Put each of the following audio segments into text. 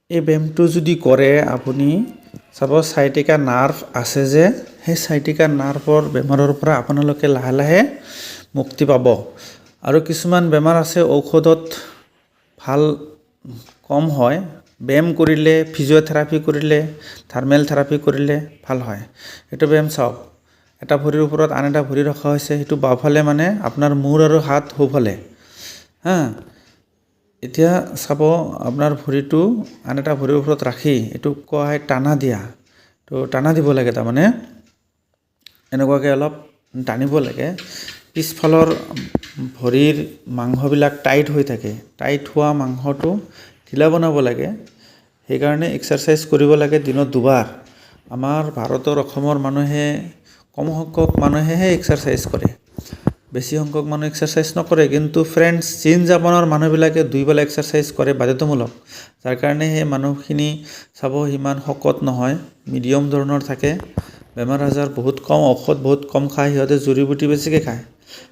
এই ব্যায়ামটো যদি কৰে আপুনি চাব সাইটিকা নাৰ্ভ আছে যে সেই সাইটিকা নাৰ্ভৰ বেমাৰৰ পৰা আপোনালোকে লাহে লাহে মুক্তি পাব আৰু কিছুমান বেমাৰ আছে ঔষধত ভাল কম হয় ব্যায়াম কৰিলে ফিজিঅথেৰাপি কৰিলে থাৰ্মেল থেৰাপি কৰিলে ভাল হয় এইটো ব্যায়াম চাওক এটা ভৰিৰ ওপৰত আন এটা ভৰি ৰখা হৈছে সেইটো বাওফালে মানে আপোনাৰ মূৰ আৰু হাত সোঁফালে হা এতিয়া চাব আপোনাৰ ভৰিটো আন এটা ভৰিৰ ওপৰত ৰাখি এইটো কোৱা হয় টানা দিয়া তো টানা দিব লাগে তাৰমানে এনেকুৱাকৈ অলপ টানিব লাগে পিছফালৰ ভৰিৰ মাংসবিলাক টাইট হৈ থাকে টাইট হোৱা মাংসটো ঢিলা বনাব লাগে সেইকাৰণে এক্সাৰচাইজ কৰিব লাগে দিনত দুবাৰ আমাৰ ভাৰতৰ অসমৰ মানুহে কম সংখ্যক মানুহেহে এক্সাৰচাইজ কৰে বেছি সংখ্যক মানুহ এক্সাৰচাইজ নকৰে কিন্তু ফ্ৰেণ্ডছ চীন জাপানৰ মানুহবিলাকে দুইবেলা এক্সাৰচাইজ কৰে বাধ্যতামূলক যাৰ কাৰণে সেই মানুহখিনি চাব সিমান শকত নহয় মিডিয়াম ধৰণৰ থাকে বেমাৰ আজাৰ বহুত কম ঔষধ বহুত কম খায় সিহঁতে জুৰি বুটি বেছিকৈ খায়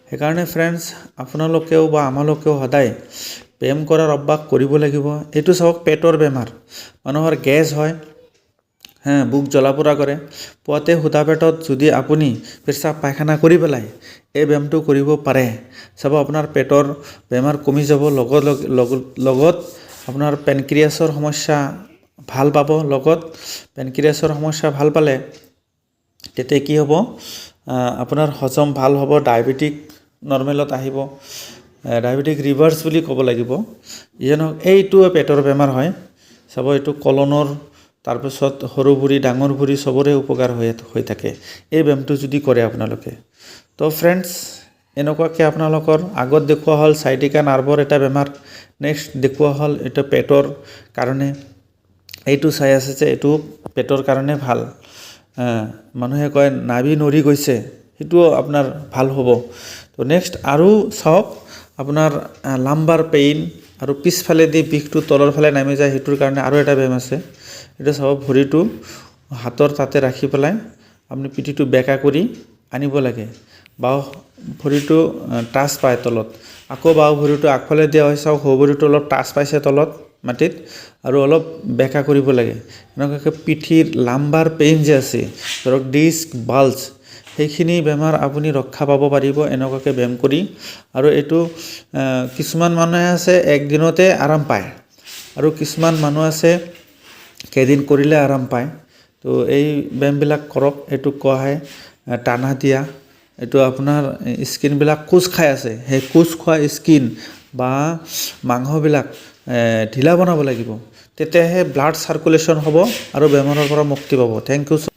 সেইকাৰণে ফ্ৰেণ্ডছ আপোনালোকেও বা আমালোকেও সদায় ব্যায়াম কৰাৰ অভ্যাস কৰিব লাগিব এইটো চাওক পেটৰ বেমাৰ মানুহৰ গেছ হয় বুক জ্বলা পোৰা কৰে পুৱাতে সুদা পেটত যদি আপুনি পেচাব পায়খানা কৰি পেলাই এই ব্যায়ামটো কৰিব পাৰে চাব আপোনাৰ পেটৰ বেমাৰ কমি যাব লগত আপোনাৰ পেনক্ৰিয়াছৰ সমস্যা ভাল পাব লগত পেনক্ৰিয়াছৰ সমস্যা ভাল পালে তেতিয়া কি হ'ব আপোনাৰ হজম ভাল হ'ব ডায়েবেটিক নৰ্মেলত আহিব ডায়েবেটিক ৰিভাৰ্ছ বুলি ক'ব লাগিব যেনক এইটো পেটৰ বেমাৰ হয় চাব এইটো কলনৰ তাৰপিছত সৰু ভৰি ডাঙৰ ভৰি সবৰে উপকাৰ হৈ থাকে এই ব্যায়ামটো যদি কৰে আপোনালোকে তো ফ্ৰেণ্ডছ এনেকুৱাকৈ আপোনালোকৰ আগত দেখুওৱা হ'ল সাইটিকা নাৰ্ভৰ এটা বেমাৰ নেক্সট দেখুওৱা হ'ল এটা পেটৰ কাৰণে এইটো চাই আছে যে এইটো পেটৰ কাৰণে ভাল মানুহে কয় নাভি নৰি গৈছে সেইটো আপোনাৰ ভাল হ'ব তো নেক্সট আৰু চাওক আপোনাৰ লাম্বাৰ পেইন আৰু পিছফালেদি বিষটো তলৰ ফালে নামি যায় সেইটোৰ কাৰণে আৰু এটা ব্যায়াম আছে এটা চাব ভৰিটো হাতৰ তাতে ৰাখি পেলাই আপুনি পিঠিটো বেকা কৰি আনিব লাগে বাও ভৰিটো টাচ পায় তলত আকৌ বাও ভৰিটো আগফালে দিয়া হয় চাওক সৌ ভৰিটো অলপ টাচ পাইছে তলত মাটিত আৰু অলপ বেকা কৰিব লাগে এনেকুৱাকৈ পিঠিৰ লাম্বাৰ পেইন যে আছে ধৰক ডিস্ক বাল্জ সেইখিনি বেমাৰ আপুনি ৰক্ষা পাব পাৰিব এনেকুৱাকৈ ব্যায়াম কৰি আৰু এইটো কিছুমান মানুহে আছে একদিনতে আৰাম পায় আৰু কিছুমান মানুহ আছে কেইদিন কৰিলে আৰাম পায় তো এই ব্যায়ামবিলাক কৰক এইটো কোৱা হয় টানা দিয়া এইটো আপোনাৰ স্কিনবিলাক কোচ খাই আছে সেই কোচ খোৱা স্কিন বা মাংসবিলাক ঢিলা বনাব লাগিব তেতিয়াহে ব্লাড চাৰ্কুলেশ্যন হ'ব আৰু বেমাৰৰ পৰা মুক্তি পাব থেংক ইউ